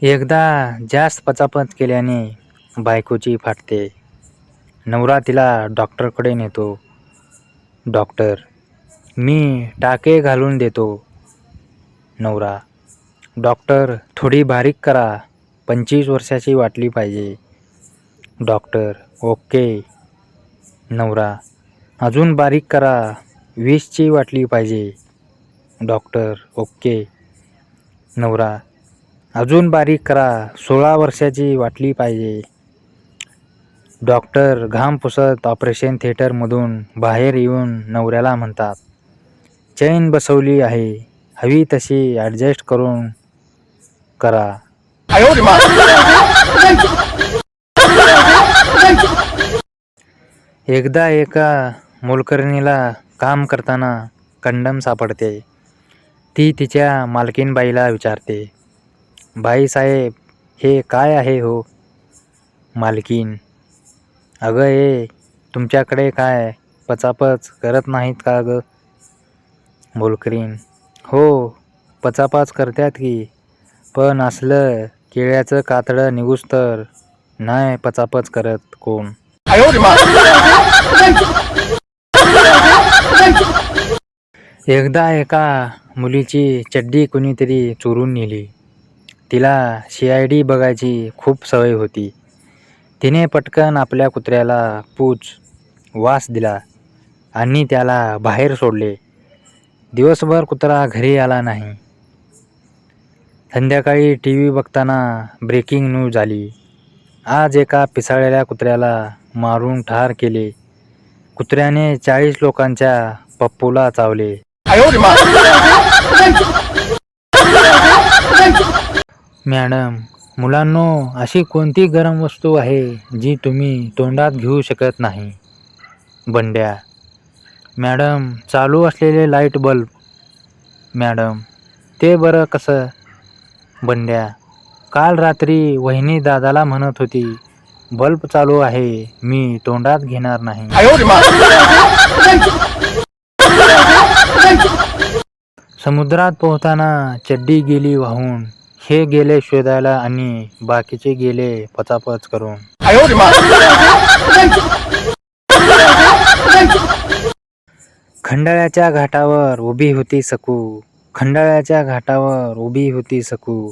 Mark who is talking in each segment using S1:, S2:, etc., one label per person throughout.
S1: एकदा जास्त पचापच केल्याने बायकोची फाटते. नवरा तिला डॉक्टरकडे नेतो. डॉक्टर: मी टाके घालून देतो. नवरा: डॉक्टर थोडी बारीक करा, 25 वर्षाची वाटली पाहिजे. Doctor: okay. नवरा: अजून बारीक करा, 20ची वाटली पाहिजे. Doctor: okay. नवरा: अजून बारीक करा, 16 वर्षाची वाटली पाहिजे. डॉक्टर घाम पुसत ऑपरेशन थिएटरमधून बाहेर येऊन नवऱ्याला म्हणतात, चैन बसवली आहे, हवी तशी ॲडजस्ट करून करा. एकदा एका मोलकरणीला काम करताना कंडम सापडते. ती तिच्या मालकीणबाईला विचारते, बाईसाहेब, हे काय आहे हो? मालकीण: अगं हे तुमच्याकडे काय पचापच करत नाहीत का गं? मोलकरीण: हो, पचापच करतात की, पण असलं केळ्याचं कातडं निघूस्तर नाही पचापच करत कोण. एकदा एका मुलीची चड्डी कुणीतरी चोरून नेली. तिला CID बघायची खूप सवय होती. तिने पटकन आपल्या कुत्र्याला पूच वास दिला आणि त्याला बाहेर सोडले. दिवसभर कुत्रा घरी आला नाही. संध्याकाळी TV बघताना ब्रेकिंग न्यूज आली. आज एका पिसाळलेल्या कुत्र्याला मारून ठार केले. कुत्र्याने 40 लोकांच्या पप्पूला चावले. मॅडम, मुलांनो, अशी कोणती गरम वस्तू आहे जी तुम्ही तोंडात घेऊ शकत नाही? बंड्या: मॅडम, चालू असलेले लाईट बल्ब. मॅडम: ते बरं कसं? बंड्या: काल रात्री वहिनी दादाला म्हणत होती, बल्ब चालू आहे, मी तोंडात घेणार नाही. समुद्रात पोहताना चड्डी गेली वाहून, हे गेले शोधायला आणि बाकीचे गेले पचापच करून. खंडाळ्याच्या घाटावर उभी होती सकू. खंडाळ्याच्या घाटावर उभी होती सकू.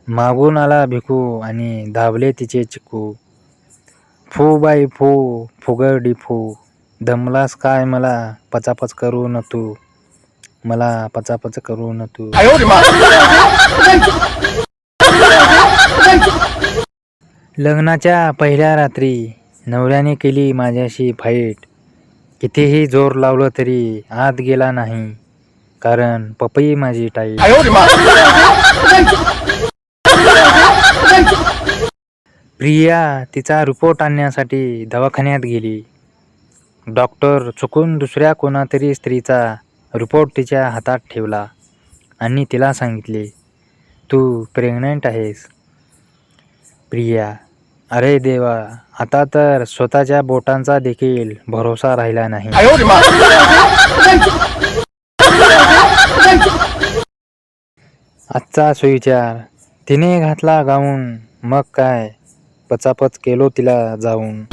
S1: मागून आला भिकू आणि दाबले तिचे चिकू. फू बाई फू, फुगडी फू, दमलास काय मला पचापच करू न तू, मला पचापच करू न तू. लग्नाच्या पहिल्या रात्री नवऱ्याने केली माझ्याशी फाईट. कितीही जोर लावलं तरी आत गेला नाही, कारण पपई माझी टाईट. प्रिया तिचा रिपोर्ट आणण्यासाठी दवाखान्यात गेली. डॉक्टर चुकून दुसऱ्या कोणातरी स्त्रीचा रिपोर्ट तिच्या हातात ठेवला आणि तिला सांगितले, तू प्रेग्नंट आहेस. प्रिया: अरे देवा, आता तर स्वतःच्या बोटांचा देखील भरोसा राहिला नाही. आजचा सुविचार: तिने घातला गाऊन, मग काय पचापच केलो तिला जाऊन.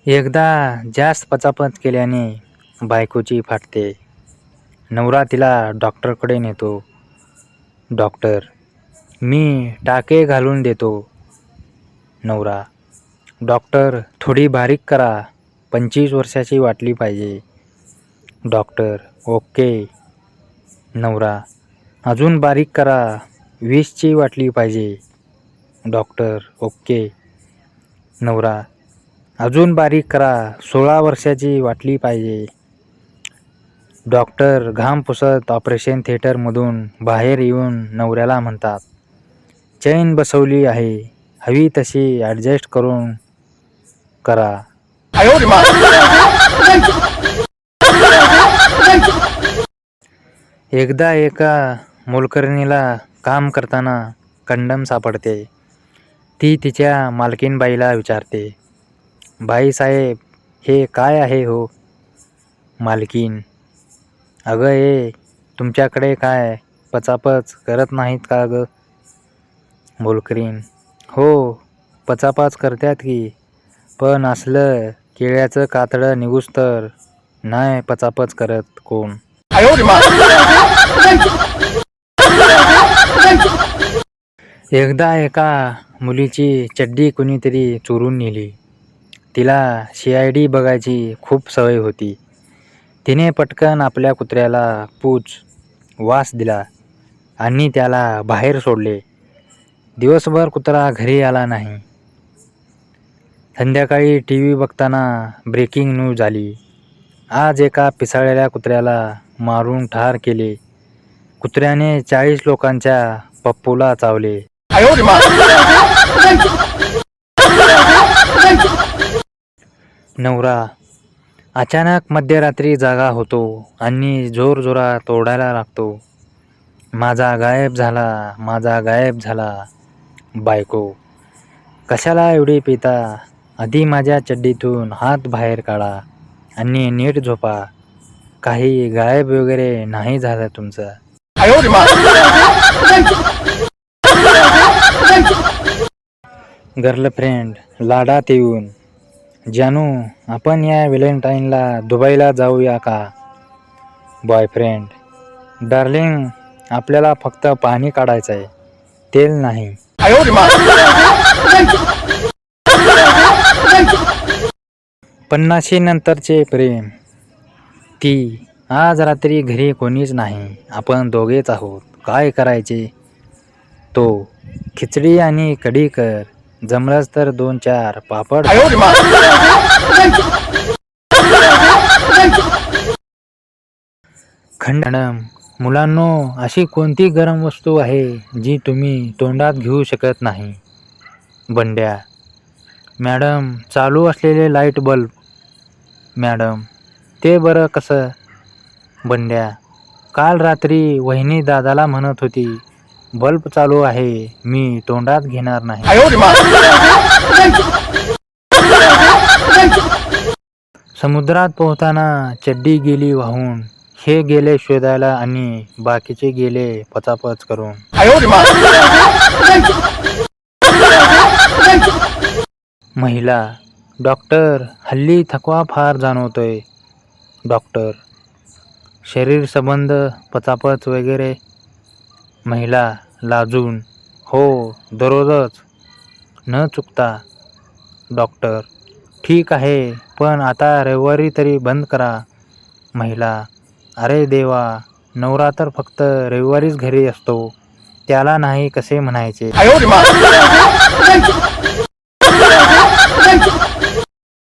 S1: एकदा जास्त पचापच केल्याने बायकोची फाटते. नवरा तिला डॉक्टरकडे नेतो. डॉक्टर: मी टाके घालून देतो. नवरा: डॉक्टर थोडी बारीक करा, 25 वर्षाची वाटली पाहिजे. Doctor: okay. नवरा: अजून बारीक करा, 20ची वाटली पाहिजे. Doctor: okay. नवरा: अजून बारीक करा, 16 वर्षाची वाटली पाहिजे. डॉक्टर घाम पुसत ऑपरेशन थिएटरमधून बाहेर येऊन नवऱ्याला म्हणतात, चैन बसवली आहे, हवी तशी ॲडजस्ट करून करा. एकदा एका मोलकरणीला काम करताना कंडम सापडते. ती तिच्या मालकीणबाईला विचारते, बाईसाहेब, हे काय आहे हो? मालकीण: अगं हे तुमच्याकडे काय पचापच करत नाहीत का ग? मोलकरीण: हो, पचापाच करत्यात की, पण असलं केळ्याचं कातडं निघुस्तर नाही पचापच करत कोण. एकदा एका मुलीची चड्डी कुणीतरी चोरून नेली. तिला CID बघायची खूप सवय होती. तिने पटकन आपल्या कुत्र्याला पूच वास दिला आणि त्याला बाहेर सोडले. दिवसभर कुत्रा घरी आला नाही. संध्याकाळी TV बघताना ब्रेकिंग न्यूज आली. आज एका पिसाळलेल्या कुत्र्याला मारून ठार केले. कुत्र्याने 40 लोकांच्या पप्पूला चावले. नवरा अचानक मध्यरात्री जागा होतो आणि जोरजोरात ओरडायला लागतो, माझा गायब झाला, माझा गायब झाला. बायको: कशाला एवढी पिता? आधी माझ्या चड्डीतून हात बाहेर काढा आणि नीट झोपा. काही गायब वगैरे नाही झालं तुमचं. गर्लफ्रेंड लाडात येऊन: जानू, आपण या व्हॅलेंटाईनला दुबईला जाऊया का? बॉयफ्रेंड: डार्लिंग, आपल्याला फक्त पाणी काढायचंय, तेल नाही. 50 नंतरचे प्रेम. ती: आज रात्री घरी कोणीच नाही, आपण दोघेच आहोत, काय करायचे? तो: खिचडी आणि कढी कर, जमलंच तर 2-4 पापड. खंडन: मुलांनो, अशी कोणती गरम वस्तू आहे जी तुम्ही तोंडात घेऊ शकत नाही? बंड्या: मॅडम, चालू असलेले लाईट बल्ब. मॅडम: ते बरं कसं? बंड्या: काल रात्री वहिनी दादाला म्हणत होती, बल्ब चालू आहे, मी तोंडात घेणार नाही. समुद्रात पोहताना चड्डी गेली वाहून, हे गेले शोधायला आणि बाकीचे गेले पचापच करून. महिला: डॉक्टर, हल्ली थकवा फार जाणवतोय. डॉक्टर: शरीर संबंध पचापच वगैरे? महिला लाजून: हो, दररोजच, न चुकता. डॉक्टर: ठीक आहे, पण आता रविवारी तरी बंद करा. महिला: अरे देवा, नवरा तर फक्त रविवारीच घरी असतो, त्याला नाही कसे म्हणायचे?